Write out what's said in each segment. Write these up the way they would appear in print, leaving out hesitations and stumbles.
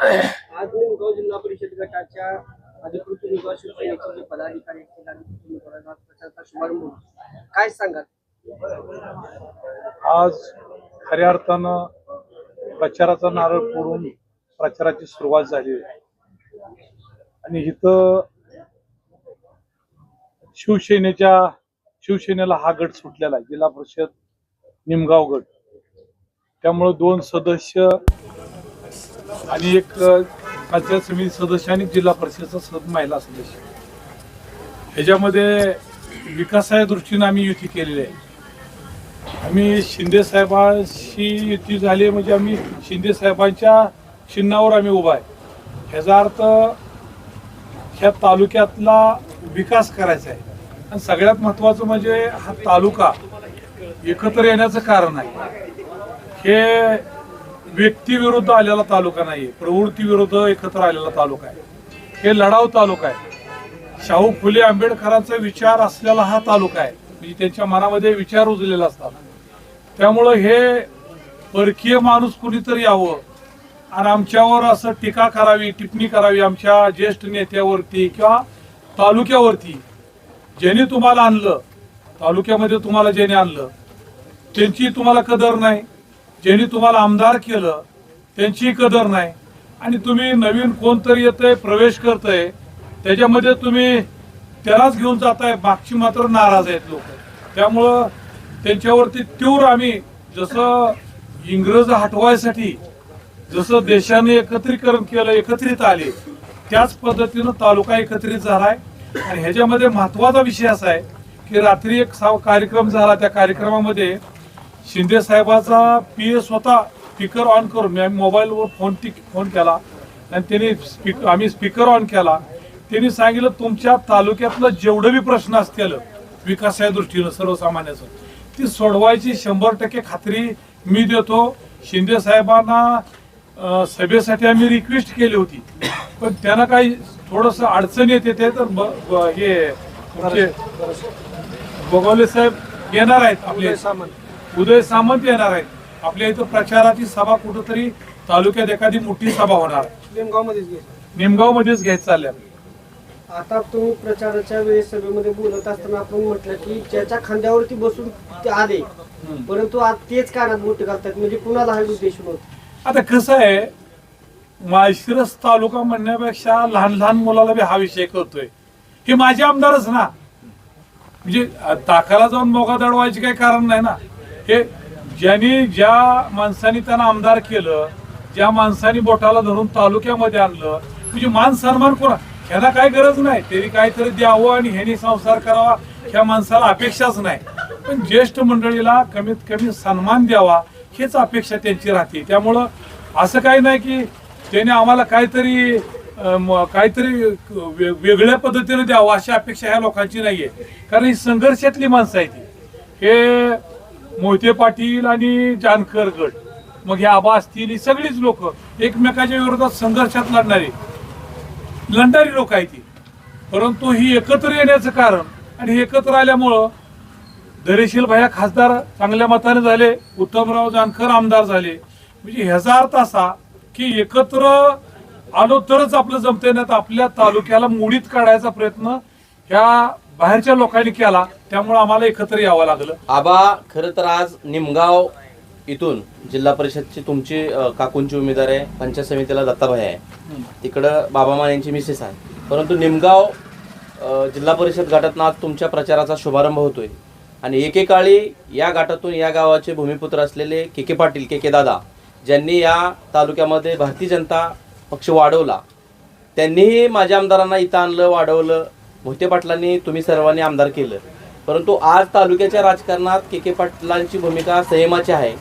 आज निमगाव जिल्हा परिषद गटाच्या अधिकृत उमेदवार शिवसेनेचे जे पदाधिकारी असतील अधिकृत उमेदवारांचा प्रचाराचा शुभारंभ होतो. काय सांगाल? आज खऱ्या अर्थानं प्रचाराचा नारळ फोडून प्रचाराची सुरुवात झाली आहे आणि इथं शिवसेनेला हा गट सुटलेला आहे, जिल्हा परिषद निमगाव गट. त्यामुळे 2 सदस्य आणि एक पंचायत समिती सदस्य आणि जिल्हा परिषदचा महिला सदस्य, ह्याच्यामध्ये विकासाच्या दृष्टीने आम्ही युती केलेली आहे. आम्ही शिंदे साहेबांशी युती झाली म्हणजे आम्ही शिंदे साहेबांच्या चिन्हावर आम्ही उभा आहे. ह्याचा अर्थ ह्या तालुक्यातला विकास करायचा आहे आणि सगळ्यात महत्त्वाचं म्हणजे हा तालुका एकत्र येण्याचं कारण आहे. हे व्यक्तीविरुद्ध आलेला तालुका नाही, प्रवृत्ती विरुद्ध एकत्र आलेला तालुका आहे. हे लढाऊ तालुका आहे. शाहू फुले आंबेडकरांचा विचार असलेला हा तालुका आहे, म्हणजे त्यांच्या मनामध्ये विचार रुजलेला असतात. त्यामुळं हे परकीय माणूस कुणीतरी यावं आणि आमच्यावर असं टीका करावी, टिप्पणी करावी आमच्या ज्येष्ठ नेत्यावरती किंवा तालुक्यावरती. ज्यांनी तुम्हाला आणलं, तालुक्यामध्ये तुम्हाला ज्याने आणलं त्यांची तुम्हाला कदर नाही, ज्यांनी तुम्हाला आमदार केलं त्यांची कदर नाही, आणि तुम्ही नवीन कोणतरी येतंय प्रवेश करतंय त्याच्यामध्ये तुम्ही त्यालाच घेऊन जाताय. मागची मात्र नाराज आहेत लोक. त्यामुळं त्यांच्यावरती तीव्र आम्ही, जसं इंग्रज हटवायसाठी जसं देशाने एकत्रीकरण केलं, एकत्रित आले, त्याच पद्धतीनं तालुका एकत्रित झालाय. आणि ह्याच्यामध्ये महत्वाचा विषय असा आहे की रात्री एक कार्यक्रम झाला. त्या कार्यक्रमामध्ये शिंदे साहेबाचा PA स्वतः स्पीकर ऑन करून, मी मोबाईलवर फोन केला आणि त्यांनी आम्ही स्पीकर ऑन केला. त्यांनी सांगितलं तुमच्या तालुक्यातलं जेवढं बी प्रश्न असतील विकासाच्या दृष्टीनं सर्वसामान्याचं, ती सोडवायची 100% खात्री मी देतो. शिंदे साहेबांना सभेसाठी आम्ही रिक्वेस्ट केली होती, पण त्यांना काही थोडंसं अडचण येते. ते तर हे बगवले साहेब येणार आहेत, आपले उदय सामंत येणार आहेत. आपल्या इथं प्रचाराची सभा कुठंतरी तालुक्यात एखादी मोठी सभा होणार, निमगाव मध्येच घ्यायचं चालल्या. आता तुम्ही प्रचाराच्या वेळेस सभेमध्ये बोलत असताना आपण म्हटलं की ज्याच्या खांद्यावरती बसून ते आले, परंतु आज तेच कानात बोट घालतात, म्हणजे कुणाला हा उद्देश नव्हता. आता कसं आहे, माळशिरस तालुका म्हणण्यापेक्षा लहान लहान मुलाला बी हा विषय कळतोय. हे माझे आमदारच ना, म्हणजे ताकाला जाऊन मोगा दडवायचे काही कारण नाही ना. हे ज्या माणसाने त्यांना आमदार केलं, ज्या माणसाने बोटाला धरून तालुक्यामध्ये आणलं, म्हणजे मान सन्मान कोणा, ह्याला काही गरज नाही. त्यांनी काहीतरी द्यावं आणि ह्यानी संसार करावा ह्या माणसाला अपेक्षाच नाही. पण ज्येष्ठ मंडळीला कमीत कमी सन्मान द्यावा हेच अपेक्षा त्यांची राहते. त्यामुळं असं काही नाही की त्याने आम्हाला काहीतरी वेगळ्या पद्धतीने द्यावं अशी अपेक्षा ह्या लोकांची नाहीये. कारण ही संघर्षातली माणसं आहे ती. हे मोहिते पाटील आणि जानकर गट, मग हे आबा असतील, ही सगळीच लोक एकमेकाच्या विरोधात संघर्षात लढणारी लोक आहेत ती. परंतु ही एकत्र येण्याचं कारण, आणि एकत्र आल्यामुळं धैर्यशील भैया खासदार चांगल्या मताने झाले, उत्तमराव जानकर आमदार झाले. म्हणजे ह्याचा अर्थ असा की एकत्र आलो तरच आपलं जमते, नाही तर आपल्या तालुक्याला मोडीत काढायचा प्रयत्न ह्या बाहेरच्या लोकांनी केला. त्यामुळे आम्हाला एकत्र यावं लागलं. आबा, खरं तर आज निमगाव इथून जिल्हा परिषदची तुमची काकूंची उमेदवार आहे, पंचायत समितीला दत्ताभाई आहे, तिकडं बाबा मानेंची मिसेस आहे. परंतु निमगाव जिल्हा परिषद गटातून आज तुमच्या प्रचाराचा शुभारंभ होतोय. आणि एकेकाळी या गटातून या गावाचे भूमिपुत्र असलेले के पाटील, के दादा, ज्यांनी या तालुक्यामध्ये भारतीय जनता पक्ष वाढवला, त्यांनीही माझ्या आमदारांना इथं आणलं, वाढवलं. मोहिते पाटलांनी तुम्ही सर्वांनी आमदार केलं. परंतु आज तालुक्याच्या राजकारणात के पाटलांची भूमिका संयमाची आहे.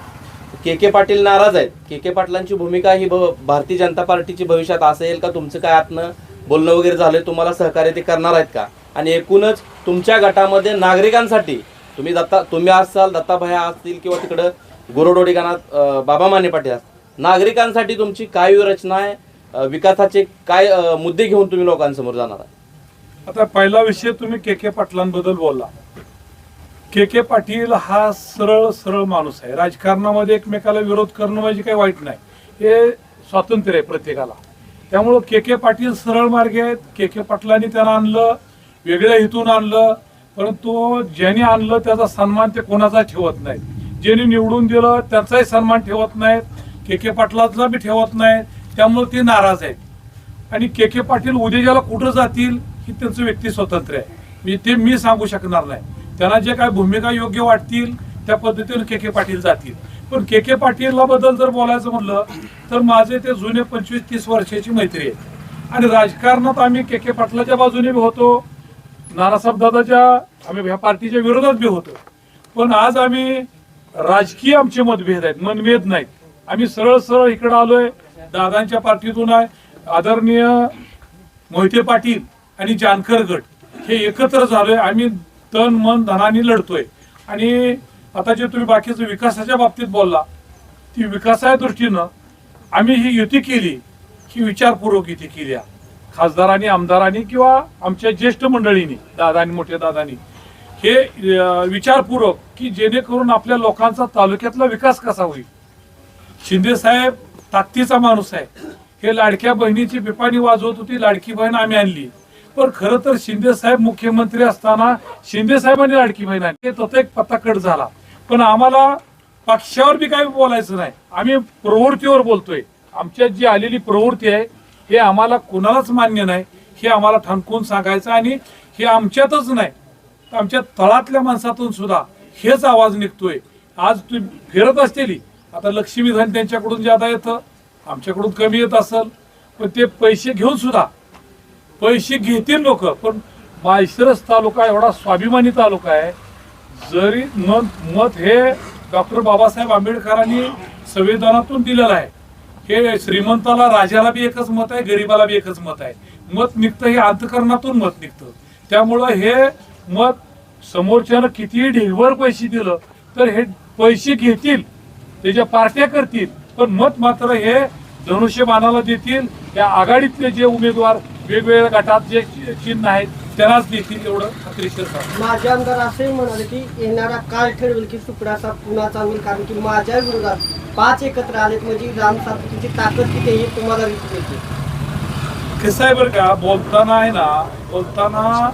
के पाटील नाराज आहेत. के पाटलांची भूमिका ही भारतीय जनता पार्टीची भविष्यात असेल का? तुमचं काय आतनं बोलणं वगैरे झालंय? तुम्हाला सहकार्य ते करणार आहेत का? आणि एकूणच तुमच्या गटामध्ये नागरिकांसाठी तुम्ही असाल, दत्ताभाई असतील, किंवा तिकडं गोरडोडी गाणात बाबा माने पाटील, नागरिकांसाठी तुमची काय रचना आहे? विकासाचे काय मुद्दे घेऊन तुम्ही लोकांसमोर जाणार आहे? आता पहिला विषय तुम्ही के पाटलांबद्दल बोलला. के पाटील हा सरळ माणूस आहे. राजकारणामध्ये एकमेकाला विरोध करणं म्हणजे काही वाईट नाही, हे स्वातंत्र्य आहे प्रत्येकाला. त्यामुळं के पाटील सरळ मार्गे आहेत. के पाटलांनी त्यांना आणलं, वेगळ्या हेतून आणलं, परंतु ज्यांनी आणलं त्याचा सन्मान ते कोणाचा ठेवत नाहीत. ज्यांनी निवडून दिलं त्यांचाही सन्मान ठेवत नाहीत, के पाटलाचा बी ठेवत नाहीत. त्यामुळे ते नाराज आहेत. आणि के पाटील उद्या ज्याला कुठं जातील ही त्यांचं व्यक्ती स्वतंत्र आहे. म्हणजे ते मी सांगू शकणार नाही. त्यांना जे काय भूमिका योग्य वाटतील त्या पद्धतीने के पाटील जातील. पण के पाटीलला बद्दल जर बोलायचं म्हणलं तर माझे ते जुने 25-30 वर्षाची मैत्री आहे. आणि राजकारणात आम्ही के पाटलाच्या बाजूने बी होतो, नानासाहेब दादाच्या आम्ही ह्या पार्टीच्या विरोधात बी होतो. पण आज आम्ही राजकीय आमचे मतभेद आहेत, मनभेद नाहीत. आम्ही सरळ सरळ इकडे आलोय, दादांच्या पार्टीतून आहे. आदरणीय मोहिते पाटील आणि जानकर गट हे एकत्र झालोय. आम्ही तन मन धनाने लढतोय. आणि आता जे तुम्ही बाकीचं विकासाच्या बाबतीत बोलला, ती विकासाच्या दृष्टीनं आम्ही ही युती केली, ही विचारपूर्वक युती केली आहे. खासदारांनी, आमदारांनी किंवा आमच्या ज्येष्ठ मंडळींनी, दादांनी, मोठ्या दादांनी हे विचारपूर्वक की जेणेकरून आपल्या लोकांचा तालुक्यातला विकास कसा होईल. शिंदे साहेब ताकदीचा माणूस आहे. हे लाडक्या बहिणीची पिपाणी वाजवत होती, लाडकी बहीण आम्ही आणली. पण खरं तर शिंदे साहेब मुख्यमंत्री असताना शिंदे साहेबांनी लाडकी बहीण आणली. तो एक पत्ता कट झाला. पण आम्हाला पक्षावर बी काही बोलायचं नाही, आम्ही प्रवृत्तीवर बोलतोय. आमच्यात जी आलेली प्रवृत्ती आहे हे आम्हाला कोणालाच मान्य नाही, हे आम्हाला ठणकून सांगायचं. आणि हे आमच्यातच नाही, आमच्या तळातल्या माणसातून सुद्धा हेच आवाज निघतोय. आज तुम्ही फिरत असलेली आता लक्ष्मी धन त्यांच्याकडून ज्यादा येतं, आमच्याकडून कमी येत असेल, पण ते पैसे घेऊन सुद्धा पैसे घेतील लोक. पण माळशिरस तालुका एवढा स्वाभिमानी तालुका आहे. जरी मत हे डॉक्टर बाबासाहेब आंबेडकरांनी संविधानातून दिलेलं आहे. हे श्रीमंताला, राजाला बी एकच मत आहे, गरीबाला बी एकच मत आहे. मत निघतं हे अंतकरणातून मत निघतं. त्यामुळं हे मत समोरच्यानं कितीही ढिगभर पैसे दिलं तर हे पैसे घेतील, त्याच्या पार्ट्या करतील, पण मत मात्र हे धनुष्यबाणाला देतील. या आघाडीतले जे उमेदवार वेगवेगळ्या गटात जे चिन्ह आहेत त्यांनाच देतील, एवढं खात्रीशीर सांगतो. माझे आमदार असंही म्हणाले की येणारा काळ ठरवेल की सुकडाचा पुन्हा चांगली, कारण की माझ्या विरोधात 5 एकत्र आलेत म्हणजे राम सातपुतेची ताकद किती हे तुम्हाला दिसून येते. कसं आहे बरं का, बोलताना आहे ना, बोलताना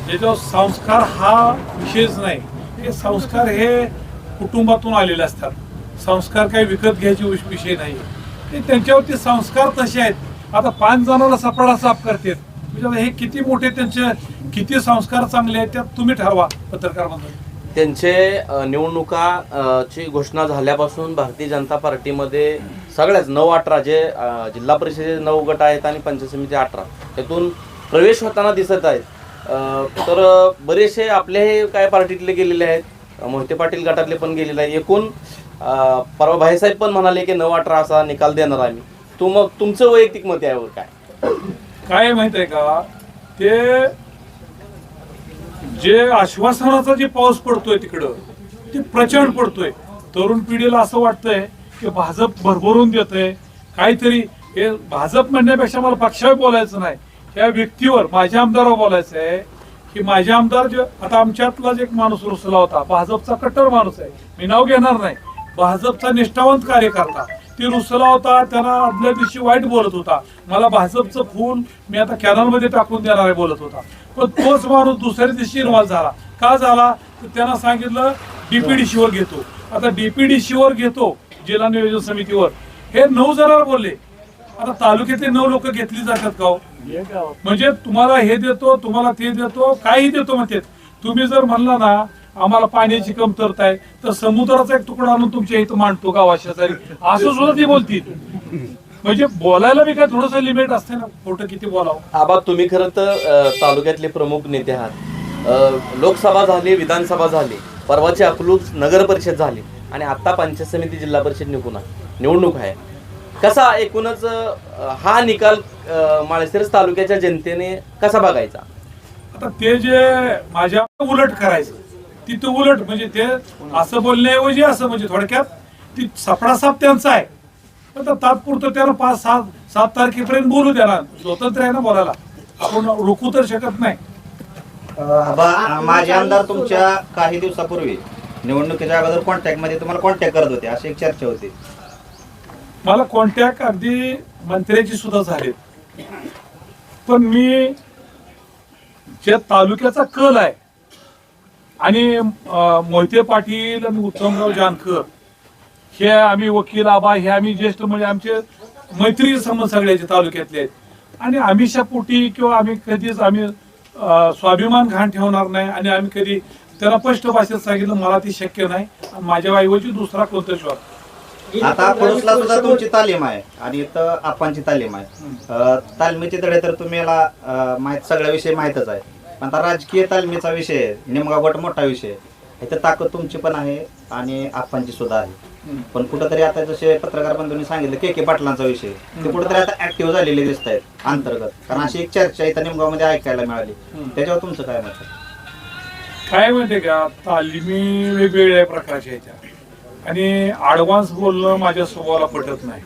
त्याच्यावर संस्कार हा विषयच नाही. हे संस्कार हे कुटुंबातून आलेले असतात. संस्कार काही विकत घ्यायचे विषय नाही. ते त्यांच्यावरती संस्कार तसे आहेत. आता 5 जणांना सपाडा साफ करतात म्हणजे हे किती मोठे, त्यांचे किती संस्कार चांगले आहेत त्यात तुम्ही ठरवा पत्रकार म्हणून. त्यांचे निवडणुका ची घोषणा झाल्यापासून भारतीय जनता पार्टीमध्ये सगळ्याच 9-18 जे जिल्हा परिषदेचे 9 गट आहेत आणि पंचायत समिती 18 त्यातून प्रवेश होताना दिसत आहेत. तर बरेचसे आपले हे काय पार्टीतले गेलेले आहेत, मोहिते पाटील गटातले पण गेलेले आहेत. एकूण परवा भाईसाहेब पण म्हणाले की 9-18 असा निकाल देणार आम्ही. मग तुमचं वैयक्तिक मत यावर काय माहित आहे का, ते जे आश्वासनाचा जे पाऊस पडतोय तिकडं ते प्रचंड पडतोय. तरुण पिढीला असं वाटतंय की भाजप भरभरून देतंय काहीतरी. हे भाजप म्हणण्यापेक्षा मला पक्षावर बोलायचं नाही, या व्यक्तीवर, माझ्या आमदारावर बोलायचं आहे की माझे आमदार जे आता आमच्यातलाच एक माणूस रुसला होता, भाजपचा कट्टर माणूस आहे, मी नाव घेणार नाही, भाजपचा निष्ठावंत कार्यकर्ता, ते रुसला होता. त्यांना आदल्या दिवशी वाईट बोलत होता, मला भाजपचं फूल मी आता कॅनलमध्ये टाकून देणार आहे बोलत होता. पण तोच माणूस दुसऱ्या दिवशी इन्व्हॉल्व झाला. का झाला तर त्यांना सांगितलं डीपीडीसीवर घेतो. आता डीपीडीसीवर घेतो, जिल्हा नियोजन समितीवर, हे 9 जणांना बोलले. आता तालुक्यातले 9 लोक घेतली जातात का हो? म्हणजे तुम्हाला हे देतो, तुम्हाला ते देतो, काही देतो म्हणतात. तुम्ही जर म्हणला ना आम्हाला पाण्याची कमतरता आहे तर समुद्राचा एक तुकडा आणून तुमच्या इथं मांडतो गावा शेजारी, असं सुद्धा ती बोलतील. म्हणजे बोलायला बी काय थोडस लिमिट असते ना, खोटं किती बोलावं. आबा तुम्ही खरं तर तालुक्यातले प्रमुख नेते आहात. लोकसभा झाली, विधानसभा झाली, परवाची अकलूज नगर परिषद झाली आणि आता पंचायत समिती जिल्हा परिषद निवडणूक आहे. कसा एकूणच हा निकाल माळशिरस तालुक्याच्या जनतेने कसा बघायचा? आता ते जे माझ्या उलट करायचं तिथं उलट, म्हणजे ते असं बोलण्याऐवजी असं, म्हणजे थोडक्यात ती सपडासाप त्यांचा आहे. आता तात्पुरतं त्याला 5-7 तारखेपर्यंत बोलू द्या ना, स्वतंत्र आहे ना बोलायला, आपण रोखू तर शकत नाही. माझे आमदार तुमच्या काही दिवसापूर्वी निवडणुकीच्या अगोदर कॉन्टॅक्ट मध्ये तुम्हाला कॉन्टॅक्ट करत होते, अशी एक चर्चा होती. मला कॉन्टॅक्ट अगदी मंत्र्याची सुद्धा झालेत, पण मी ज्या तालुक्याचा कल आहे आणि मोहिते पाटील आणि उत्तमराव जानकर हे आम्ही वकील आबा हे आम्ही ज्येष्ठ म्हणजे आमचे मैत्री संबंध सगळ्याचे तालुक्यातले आहेत आणि आमिषा पोटी किंवा आम्ही कधीच आम्ही स्वाभिमान घाण ठेवणार नाही आणि आम्ही कधी त्याला स्पष्ट भाषेत सांगितलं मला ती शक्य नाही आणि माझ्या ऐवजी दुसरा कोणता शॉप. आता पडोसला सुद्धा तुमची तालीम आहे आणि इथं आपांची तालीम आहे. तालमीचे धडे तर तुम्ही माहित सगळ्या विषय माहितच आहे, पण आता राजकीय तालमीचा विषय आहे, निमगाव गट मोठा विषय आहे. इथं ताकद तुमची पण आहे आणि आपांची सुद्धा आहे. पण कुठंतरी आता जसे पत्रकार बंधूंनी सांगितलं के पाटलांचा विषय ते कुठेतरी आता ऍक्टिव्ह झालेले दिसत आहेत अंतर्गत, कारण अशी एक चर्चा इथं निमगाव मध्ये ऐकायला मिळाली. त्याच्यावर तुमचं काय मत आहे? काय माहितीये का, तालिमी वेगवेगळ्या प्रकारच्या ह्याच्या आणि ऍडव्हान्स बोलणं माझ्या स्वभावाला पटत नाही.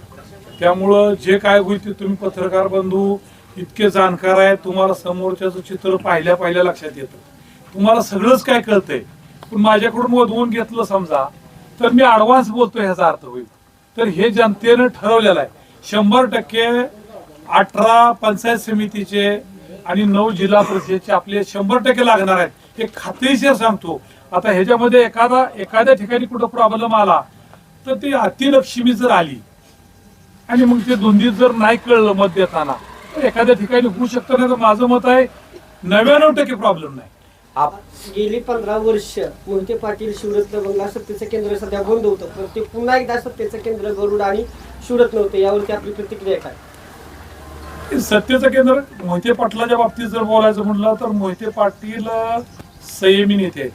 त्यामुळं जे काय होईल ते तुम्ही पत्रकार बंधू इतके जाणकार आहे, तुम्हाला समोरच्याचं चित्र पाहिल्या लक्षात येतं, तुम्हाला सगळंच काय कळतंय. पण माझ्याकडून वधवून घेतलं समजा तर मी ऍडव्हान्स बोलतो ह्याचा अर्थ होईल. तर हे जनतेनं ठरवलेलं आहे. 100% 18 पंचायत समितीचे आणि 9 जिल्हा परिषदेचे आपले 100% लागणार आहेत, हे खात्रीशीर सांगतो. आता ह्याच्यामध्ये एखाद्या ठिकाणी कुठं प्रॉब्लेम आला तर ती अतिलक्ष्मी जर आली आणि मग ते दोन्ही जर नाही कळलं मत देताना तर एखाद्या ठिकाणी होऊ शकतं. नाही तर माझं मत आहे 99% प्रॉब्लेम नाही. गेली 15 वर्ष मोहिते पाटील शिवरत्न बंगला सत्तेचं केंद्र सध्या बंद होतं, पण ते पुन्हा एकदा सत्तेचं केंद्र गरुड आणि शिवरत्न होते. यावरती आपली प्रतिक्रिया काय? सत्तेचं केंद्र मोहिते पाटलाच्या बाबतीत जर बोलायचं म्हटलं तर मोहिते पाटील संयमी नेते आहेत.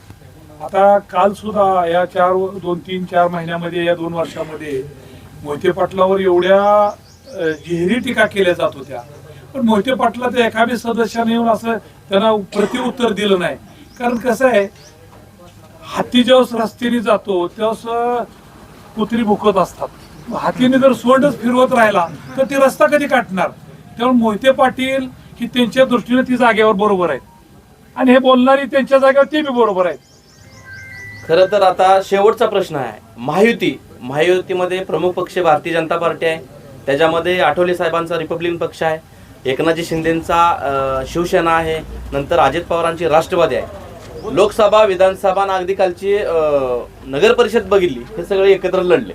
आता काल सुद्धा या 2-3-4 महिन्यामध्ये या 2 वर्षामध्ये मोहिते पाटलावर एवढ्या जिहिरी टीका केल्या जात होत्या, पण मोहिते पाटलाच्या एखाद्या सदस्याने येऊन असं त्यांना प्रतिउत्तर दिलं नाही. कारण कसं आहे, हाती जेव्हा रस्त्याने जातो तेव्हा कुत्री भुकत असतात. हातीने जर सोंडच फिरवत राहिला तर ते रस्ता कधी काटणार. त्यामुळे मोहिते पाटील ही त्यांच्या दृष्टीने ती जागेवर बरोबर आहेत आणि हे बोलणारी त्यांच्या जागेवर ते बी बरोबर आहेत. खरं तर आता शेवटचा प्रश्न आहे, महायुतीमध्ये प्रमुख पक्ष भारतीय जनता पार्टी आहे, त्याच्यामध्ये आठवले साहेबांचा रिपब्लिकन पक्ष आहे, एकनाथजी शिंदेचा शिवसेना आहे, नंतर अजित पवारांची राष्ट्रवादी आहे. लोकसभा विधानसभा आणि अगदी कालची नगर परिषद बघितली, हे सगळे एकत्र लढले.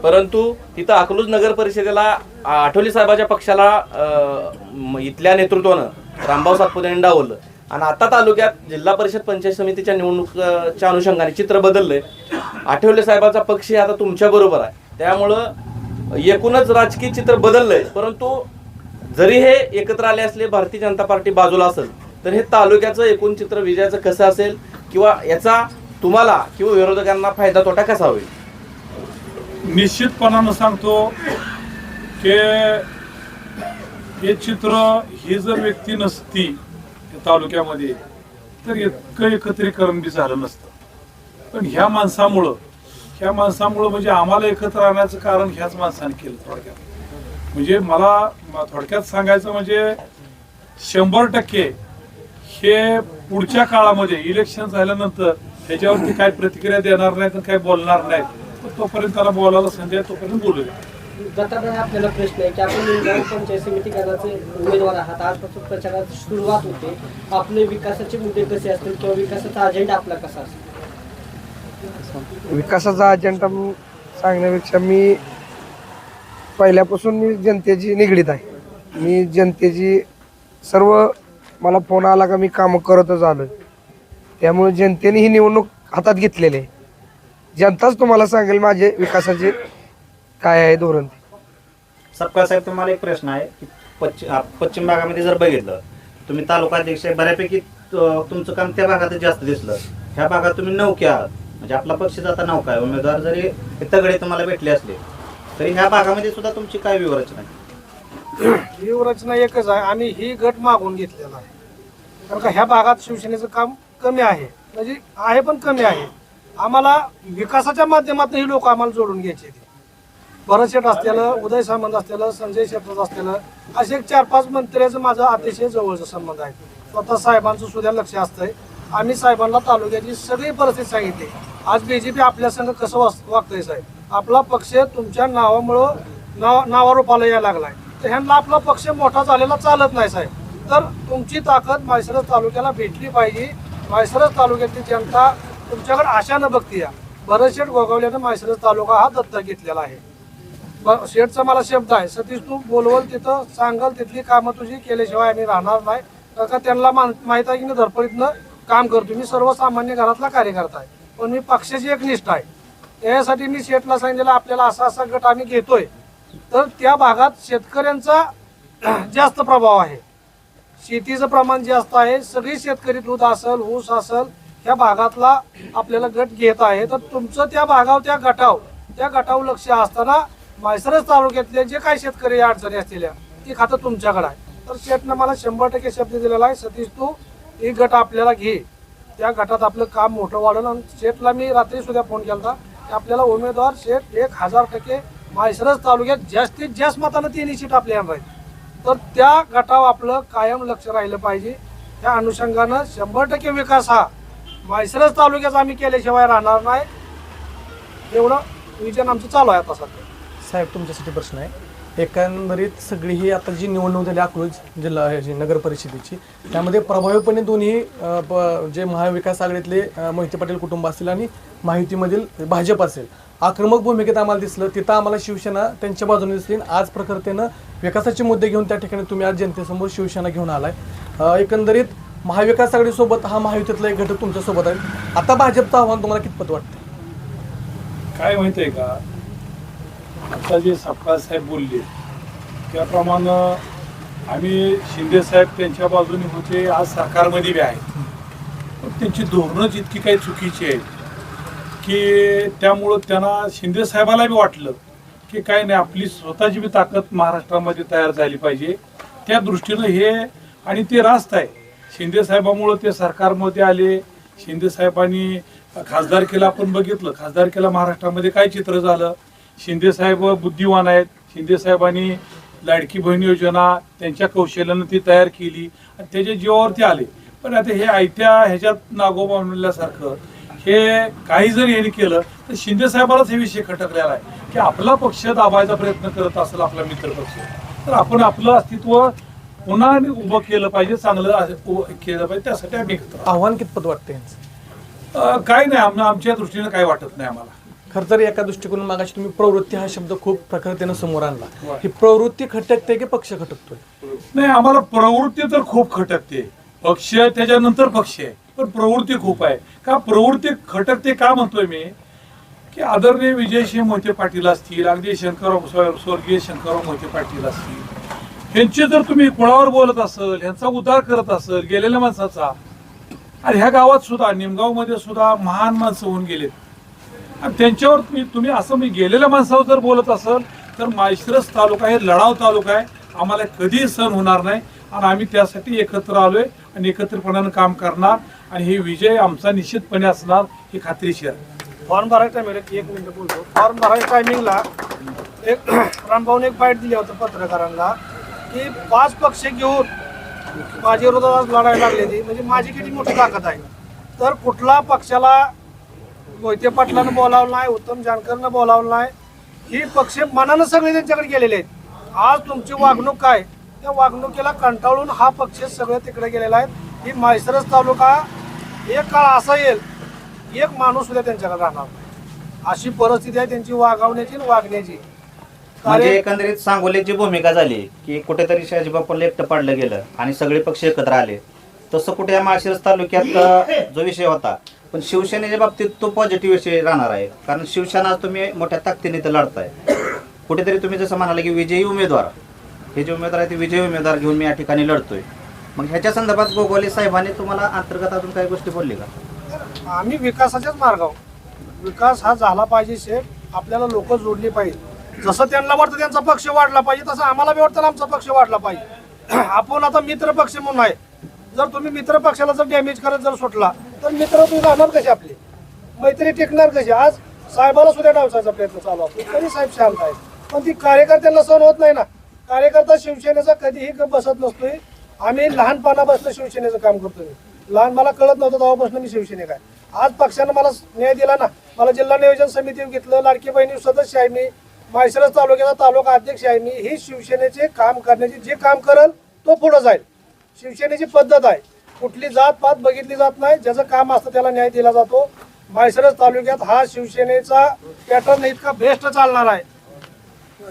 परंतु तिथं अकलूज नगर परिषदेला आठवले साहेबाच्या पक्षाला इथल्या नेतृत्वानं रामभाऊ सातपुते यांनी डावललं आणि आता तालुक्यात जिल्हा परिषद पंचायत समितीच्या निवडणुकीच्या अनुषंगाने चित्र बदललंय. आठवले साहेबाचा पक्ष आता तुमच्या बरोबर आहे, त्यामुळं एकूणच राजकीय चित्र बदललंय. परंतु जरी हे एकत्र आले असले, भारतीय जनता पार्टी बाजूला असेल, तर हे तालुक्याचं एकूण चित्र विजयाचं कसं असेल किंवा याचा तुम्हाला किंवा विरोधकांना फायदा तोटा कसा होईल? निश्चितपणानं सांगतो की हे चित्र ही जर व्यक्ती नसती तालुक्यामध्ये तर इतकं एकत्रीकरण बी झालं नसतं. पण ह्या माणसामुळं म्हणजे आम्हाला एकत्र आणण्याचं कारण ह्याच माणसाने केलं. थोडक्यात म्हणजे मला थोडक्यात सांगायचं म्हणजे 100% हे पुढच्या काळामध्ये इलेक्शन झाल्यानंतर त्याच्यावरती काय प्रतिक्रिया देणार नाहीत आणि काय बोलणार नाहीत. तोपर्यंत त्याला बोलायला संधी आहे तोपर्यंत बोलूया. दत्ताभाई, आपल्याला प्रश्न आहे की आपण निमगाव पंचायत समिती गणाचे उमेदवार आहात, आजपासून प्रचाराची सुरुवात होते. आपले विकासाचे मुद्दे कसे असतील किंवा विकासाचा अजेंडा आपला कसा असेल? विकासाचा अजेंडा सांगण्यापेक्षा मी पहिल्यापासून मी जनतेची निगडीत आहे. मी जनतेची सर्व मला फोन आला का मी कामं करतच आलोय. त्यामुळे जनतेने ही निवडणूक हातात घेतलेली आहे. जनताच तुम्हाला सांगेल माझे विकासाचे काय आहे धोरण. सपकाळ साहेब, तुम्हाला एक प्रश्न आहे की पश्चिम भागामध्ये जर बघितलं, तुम्ही तालुका अध्यक्ष आहे, बऱ्यापैकी तुमचं काम त्या भागात जास्त दिसलं. ह्या भागात तुम्ही नौके आहात, म्हणजे आपला पक्ष जाता नौका आहे. उमेदवार जरी तगडे तुम्हाला भेटले असले तरी ह्या भागामध्ये सुद्धा तुमची काय व्यूहरचना आहे? व्यूहरचना एकच आहे, आम्ही ही गट मागून घेतलेला आहे. कारण का ह्या भागात शिवसेनेचं काम कमी आहे, म्हणजे आहे पण कमी आहे. आम्हाला विकासाच्या माध्यमातून ही लोक आम्हाला जोडून घ्यायचे. भरत शेठ असलेलं, उदय सामंत असलेलं, संजय शेठ असलेलं, असे 4-5 मंत्र्याचं माझं अतिशय जवळचा संबंध आहे. स्वतः साहेबांचं सुद्धा लक्ष असतंय. आम्ही साहेबांना तालुक्याची सगळी परिस्थिती सांगितली. आज BJP आपल्या संघ कसं वागतंय साहेब, आपला पक्ष तुमच्या नावामुळं नावारूपाला यायला लागलाय, तर ह्यांना आपला पक्ष मोठा झालेला चालत नाही साहेब. तर तुमची ताकद माळशिरस तालुक्याला भेटली पाहिजे. माळशिरस तालुक्यातली जनता तुमच्याकडे आशानं बघतीया. भरत शेठ गोगावल्यानं माळशिरस तालुका हा दत्तक घेतलेला आहे. शेठचा मला शब्द आहे, सतीश तू बोलवल तिथं सांगल तिथली कामं तुझी केल्याशिवाय आम्ही राहणार नाही. का त्यांना माहित आहे की मी धडपडीतनं काम करतो. मी सर्वसामान्य घरातला कार्यकर्ता आहे, पण मी पक्षाची एक निष्ठा आहे. यासाठी मी शेठला सांगितलेलं आपल्याला असा असा गट आम्ही घेतोय, तर त्या भागात शेतकऱ्यांचा जास्त प्रभाव आहे, शेतीचं प्रमाण जास्त आहे. सगळी शेतकरी दूध असेल, ऊस असेल, ह्या भागातला आपल्याला गट घेत आहे. तर तुमचं त्या भागावर त्या गटावर लक्ष असताना माळशिरस तालुक्यातले जे काही शेतकरी अडचणी असलेल्या ती खातं तुमच्याकडे आहे. तर शेठनं मला 100% शब्द दिलेला आहे, सतीश तू एक गट आपल्याला घे, त्या गटात आपलं काम मोठं वाढलं. आणि शेठला मी रात्री सुद्धा फोन केला होता की आपल्याला उमेदवार शेठ 1000% माळशिरस तालुक्यात जास्तीत जास्त मतानं 3 सीट आपल्या येणार आहेत. तर त्या गटावर आपलं कायम लक्ष राहिलं पाहिजे. त्या अनुषंगानं 100% विकास हा माळशिरस तालुक्यात आम्ही केल्याशिवाय राहणार नाही, एवढं विजन आमचं चालू आहे आता सध्या. साहेब तुमच्यासाठी प्रश्न आहे. एकंदरीत सगळी ही आता जी निवडणूक झाली अकलूज जिल्हा जी नगर परिषदेची, त्यामध्ये प्रभावीपणे दोन्ही जे महाविकास आघाडीतले मोहिते पाटील कुटुंब असतील आणि महायुतीमधील भाजप असेल, आक्रमक भूमिकेत आम्हाला दिसलं. तिथं आम्हाला शिवसेना त्यांच्या बाजूने दिसली. आज प्रखरतेनं विकासाचे मुद्दे घेऊन त्या ठिकाणी तुम्ही आज जनतेसमोर शिवसेना घेऊन आलाय. एकंदरीत महाविकास आघाडीसोबत हा महायुतीतला एक घटक तुमच्यासोबत आहे. आता भाजपचं आव्हान तुम्हाला कितपत वाटतं? काय माहिती आहे का, आता जे सपकाळ साहेब बोलले त्याप्रमाणे आम्ही शिंदे साहेब त्यांच्या बाजूने होते, आज सरकारमध्ये बी आहेत. पण त्यांची धोरणंच इतकी काही चुकीची आहेत की त्यामुळं त्यांना शिंदे साहेबाला बी वाटलं की काय नाही, आपली स्वतःची बी ताकद महाराष्ट्रामध्ये तयार झाली पाहिजे. त्या दृष्टीनं हे आणि ते रास्त आहे. शिंदे साहेबामुळं ते सरकारमध्ये आले. शिंदे साहेबांनी खासदारकीला आपण बघितलं, खासदारकीला महाराष्ट्रामध्ये काय चित्र झालं. शिंदे साहेब बुद्धिवान आहेत. शिंदे साहेबांनी लाडकी बहीण योजना त्यांच्या कौशल्यानं ती तयार केली आणि त्याच्या जीवावरती आले. पण आता हे आयत्या ह्याच्यात नागोबा म्हणल्यासारखं हे काही जर यांनी केलं तर शिंदे साहेबालाच हे विषय खटकलेला आहे की आपला पक्ष दाबायचा प्रयत्न करत असेल आपला मित्र पक्ष, तर आपण आपलं अस्तित्व पुन्हा उभं केलं पाहिजे, चांगलं केलं पाहिजे. त्यासाठी आम्ही आव्हान कितपत वाटतं यांचं? काय नाही, आमच्या दृष्टीनं काही वाटत नाही आम्हाला. खरं तर एका दृष्टिकोन मागाशी तुम्ही प्रवृत्ती हा शब्द खूप प्रखरतेनं समोर आणला. ही प्रवृत्ती खटकते की पक्ष खटकतोय? नाही, आम्हाला प्रवृत्ती तर खूप खटकते. पक्ष त्याच्यानंतर पक्ष आहे, पण प्रवृत्ती खूप आहे. का प्रवृत्ती खटकते का म्हणतोय मी की आदरणीय विजयसिंह मोहिते पाटील असतील, अगदी स्वर्गीय शंकरराव मोहिते पाटील असतील, ह्यांचे जर तुम्ही कुळावर बोलत असेल, ह्यांचा उद्धार करत असेल गेलेल्या माणसाचा, आणि ह्या गावात सुद्धा निमगाव मध्ये सुद्धा महान माणसं होऊन गेलेत, आणि त्यांच्यावर तुम्ही असं मी गेलेल्या माणसावर जर बोलत असेल तर माळशिरस तालुका हे लढाव तालुका आहे. आम्हाला कधीही सहन होणार नाही आणि आम्ही त्यासाठी एकत्र आलोय आणि एकत्रितपणानं काम करणार आणि हे विजय आमचा निश्चितपणे असणार ही खात्रीशीर आहे. फॉर्म भरायच्या टायमिंगला 1 मिनिट बोलतो. फॉर्म भरायच्या टायमिंगला एक रामभाऊने एक बाईट दिली होतं पत्रकारांना की 5 पक्ष घेऊन माझी विरोधात लढायला लागलेली, म्हणजे माझी किती मोठी ताकद आहे. तर कुठला पक्षाला मोहिते पाटलानं बोलावलं नाही, उत्तम जानकरनं बोलावलं नाही. ही पक्ष मनानं सगळे त्यांच्याकडे गेलेले आहेत. आज तुमची वागणूक काय, त्या वागणुकीला कंटाळून हा पक्ष सगळं तिकडे गेलेला आहे. ही माळशिरस तालुका एक काळ असा येईल, एक माणूस सुद्धा त्यांच्याकडे राहणार नाही, अशी परिस्थिती आहे त्यांची वागवण्याची आणि वागण्याची. म्हणजे एकंदरीत सांगोलीची भूमिका झाली की कुठेतरी शहाजी बापूला एकटं पाडलं गेलं आणि सगळे पक्ष एकत्र आले. तसं कुठे या माळशिरस तालुक्यात जो विषय होता, पण शिवसेनेच्या बाबतीत तो पॉझिटिव्ह विषय राहणार आहे. कारण शिवसेना तुम्ही मोठ्या ताकदीने तर लढताय. कुठेतरी तुम्ही जसं म्हणाले की विजयी उमेदवार, हे जे उमेदवार आहे ते विजयी उमेदवार घेऊन मी या ठिकाणी लढतोय. मग ह्याच्या संदर्भात गोगोले साहेबांनी तुम्हाला अंतर्गत अजून काही गोष्टी बोलली का? आम्ही विकासाच्याच मार्गावर, विकास हा झाला पाहिजे शेठ, आपल्याला लोक जोडली पाहिजे. जसं त्यांना वाटतं त्यांचा पक्ष वाढला पाहिजे, तसं आम्हाला बी वाटतं आमचा पक्ष वाढला पाहिजे. आपण आता मित्र पक्ष म्हणून आहे, जर तुम्ही मित्र पक्षाला जर डॅमेज करत जर सुटला तर मित्र तुम्ही राहणार कसे, आपली मैत्री टिकणार कशी. आज साहेबाला सुद्धा डावसायचा प्रयत्न चालू असतो तरी साहेब शांत आहेत, पण ती कार्यकर्त्यांना सहन होत नाही ना. कार्यकर्ता शिवसेनेचा कधीही बसत नसतोय. आम्ही लहानपणापासून शिवसेनेचं काम करतोय. लहान मला कळत नव्हतं तेव्हापासून मी शिवसेनेक आहे. आज पक्षानं मला न्याय दिला ना, मला जिल्हा नियोजन समितीवर घेतलं, लाडकी बहिणी सदस्य आहे मी, माळशिरस तालुक्याचा तालुका अध्यक्ष आहे मी. ही शिवसेनेचे काम करण्याचे जे काम करल तो पुढे जाईल. शिवसेनेची पद्धत आहे, कुठली जात पात बघितली जात नाही, ज्याचं काम असतं त्याला न्याय दिला जातो. माळशिरस तालुक्यात हा शिवसेनेचा पॅटर्न इतका बेस्ट चालणार आहे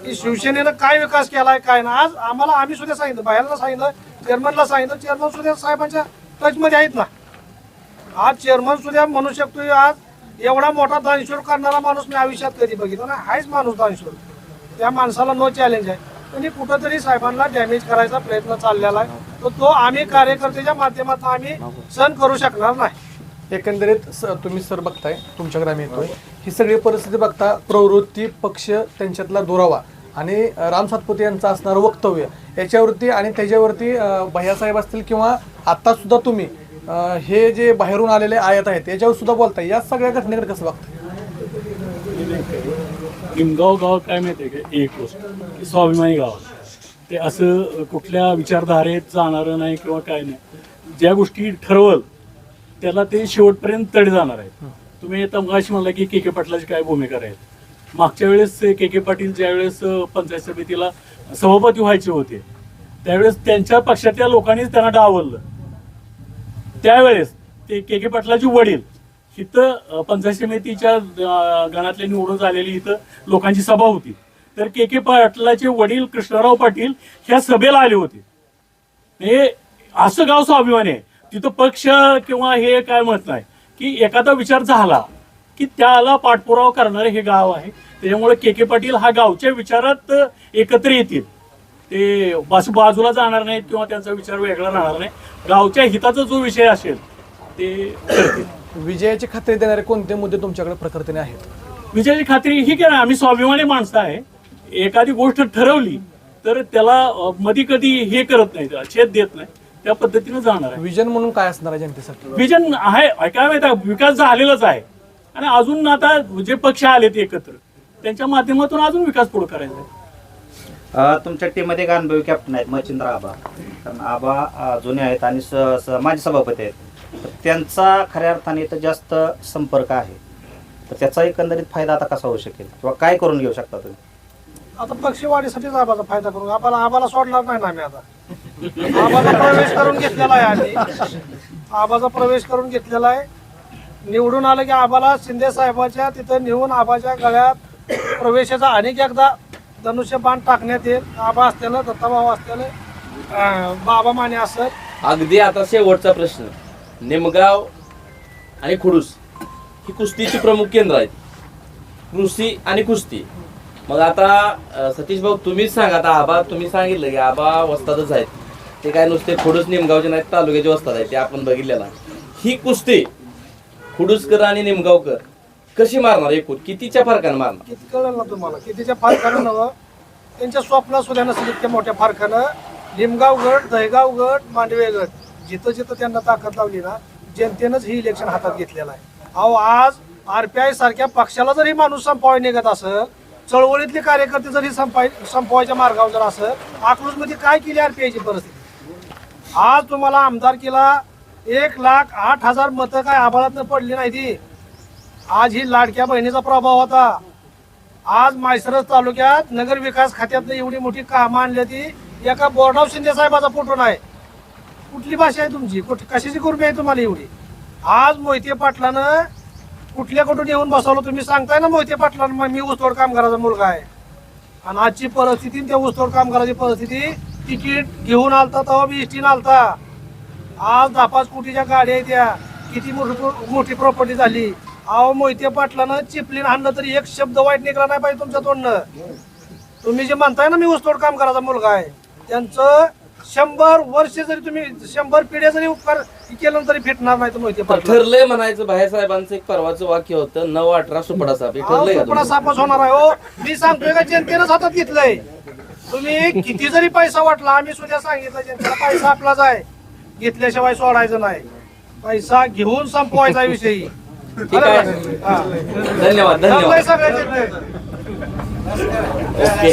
की शिवसेनेनं काय विकास केलाय काय ना. आज आम्हाला आम्ही सुद्धा सांगितलं, बाहेरला सांगितलं, चेअरमनला सांगितलं, चेअरमन सुद्धा साहेबांच्या टचमध्ये आहेत ना. आज चेअरमन सुद्धा म्हणू शकतो आज एवढा मोठा दानशूर करणारा माणूस मी आयुष्यात कधी बघितला ना. हाच माणूस दानशूर, त्या माणसाला नो चॅलेंज आहे. म्हणजे कुठंतरी साहेबांना डॅमेज करायचा प्रयत्न चाललेला आहे, तो आम्ही कार्यकर्त्याच्या माध्यमातून आम्ही सहन करू शकणार नाही. एकंदरीत तुम्ही सर बघताय, तुमच्याकडे आम्ही येतोय, ही सगळी परिस्थिती बघता प्रवृत्ती पक्ष त्यांच्यातला दुरावा आणि राम सातपुते यांचं असणारं वक्तव्य याच्यावरती आणि त्याच्यावरती भैयासाहेब असतील किंवा आता सुद्धा तुम्ही हे जे बाहेरून आलेले आयात आहेत याच्यावर सुद्धा बोलताय. या सगळ्या घटनेकडे कसं बघताय? निमगाव गाव काय माहिती आहे का, एक गोष्ट की स्वाभिमानी गाव ते असं कुठल्या विचारधारेत जाणारं नाही किंवा काय नाही. ज्या गोष्टी ठरवल त्याला ते शेवटपर्यंत तडे जाणार आहेत. तुम्ही आता मगाशी म्हणला की के पाटलाची काय भूमिका राहील. मागच्या वेळेस के पाटील ज्यावेळेस पंचायत समितीला सभापती व्हायचे होते त्यावेळेस त्यांच्या पक्षातल्या लोकांनीच त्यांना डावललं. त्यावेळेस ते के पाटलाची वडील इथं पंचायत समितीच्या गणातल्या निवडून झालेली इथं लोकांची सभा होती, तर के पाटलाचे वडील कृष्णराव पाटील ह्या सभेला आले होते. हे असं गाव स्वाभिमानी आहे, तिथं पक्ष किंवा हे काय म्हणत नाही की एखादा विचार झाला की त्याला पाठपुरावा करणारे हे गाव आहे. त्याच्यामुळे के पाटील हा गावच्या विचारात एकत्र येतील, ते बाजूला जाणार नाहीत किंवा त्यांचा विचार वेगळा राहणार नाही. गावच्या हिताचा जो विषय असेल ते करतील. विजयाची खात्री देणारे कोणते मुद्दे तुमच्याकडे प्रखरतेने आहेत? विजयाची खात्री ही काय, आम्ही स्वाभिमानी माणसं आहे. एखादी गोष्ट ठरवली तर त्याला मध्ये कधी हे करत नाही, त्याला छेद देत नाही, त्या पद्धतीने जाणार आहे. विजन म्हणून काय असणार आहे जनतेसाठी? विजन आहे काय माहिती, विकास झालेलाच आहे आणि अजून आता जे पक्ष आलेत एकत्र त्यांच्या माध्यमातून अजून विकास पुढे करायचा आहे. तुमच्या टीममध्ये एक अनुभवी कॅप्टन आहेत मच्छिंद्र आबा. कारण आबा जुने आहेत आणि माजी सभापती आहेत, तर त्यांचा खऱ्या अर्थाने तर जास्त संपर्क आहे. तर त्याचा एकंदरीत फायदा आता कसा होऊ शकेल किंवा काय करून घेऊ शकता तुम्ही? आता पक्षवाढीसाठीच आबाचा फायदा करून आबाला सोडणार नाही ना आम्ही. आता आबाचा प्रवेश करून घेतलेला आहे, आम्ही आबाचा प्रवेश करून घेतलेला आहे. निवडून आलं की आबाला शिंदे साहेबाच्या तिथं नेऊन आबाच्या गळ्यात प्रवेशाचा अनेक एकदा धनुष्यबाण टाकण्यात येईल. आबा असलेलं, दत्ताभाऊ असलेलं, बाबा माने असत. अगदी आता शेवटचा प्रश्न, निमगाव आणि खुडूस ही कुस्तीची प्रमुख केंद्र आहेत, कृषी आणि कुस्ती. मग आता सतीश भाऊ तुम्हीच सांगा, आता आबा तुम्ही सांगितलं की आबा वस्तादच आहेत, ते काय नुसते खुडूस निमगावचे नाहीत, तालुक्याचे वस्ताद आहेत, ते आपण बघितलेलं. ही कुस्ती खुडूसकर आणि निमगावकर कशी मारणार, एकूण कितीच्या फरकानं मारणार? किती कळलं ना तुम्हाला, कितीच्या फारकानं नव्हं, त्यांच्या स्वप्नात सुद्धा नसेल इतक्या मोठ्या फारकानं. निमगाव गट, दहेगाव गट, मांडवे गट, जिथं जिथं त्यांना ताकद लावली ना, जनतेनंच ही इलेक्शन हातात घेतलेलं आहे. अहो आज RPI सारख्या पक्षाला जर ही माणूस संपवाय निघत असेल, चळवळीतले कार्यकर्ते जरी संपवायच्या मार्गावर जर असेल, अकलूजमध्ये काय केली RPI ची परिस्थिती. आज तुम्हाला आमदारकीला 1,08,000 मतं काय आभाळातनं पडली नाही ती. आज ही लाडक्या बहिणीचा प्रभाव होता. आज माळशिरस तालुक्यात नगर विकास खात्यातनं एवढी मोठी कामं आणली ती एका बोर्डाव शिंदे साहेबाचा फोटो नाही. कुठली भाषा आहे तुमची, कशाची कुर्मी आहे तुम्हाला एवढी? आज मोहिते पाटलानं कुठल्या कुठून येऊन बसवलं, तुम्ही सांगताय ना मोहिते पाटलानं मी ऊसतोड कामगाराचा मुलगा आहे. आणि आजची परिस्थिती, त्या ऊसतोड कामगाराची परिस्थिती, तिकीट घेऊन आलता तेव्हा बी एसटीनं आलता. आज 10-5 कोटीच्या गाड्या आहेत, त्या किती मोठी प्रॉपर्टी झाली. अहो मोहिते पाटलानं चिपलीन आणलं तरी एक शब्द वाईट निघाला नाही पाहिजे तुमच्या तोंडनं. तुम्ही जे म्हणताय ना मी ऊसतोड कामगाराचा मुलगा आहे, त्यांचं 100 वर्ष जरी तुम्ही 100 पिढ्या जरी उपकार केलं तरी फिटणार नाही. तर मोहिते पाटील ठरलंय म्हणायचं. भाईसाहेबांचं एक परवाचं वाक्य होतं, 9-18 सुपडा साप. हे ठरलंय का सुपडा तुमचं? सापच होणार आहे. हो मी सांगतोय का, जनतेनंच हातात घेतलंय. तुम्ही किती जरी पैसा वाटला, आम्ही सुद्धा सांगितलं जनतेला पैसा आपलाच आहे, घेतल्याशिवाय सोडायचं नाही. पैसा घेऊन संपवायचा विषयी. ठीक आहे, धन्यवाद. सगळ्या जनते ओके.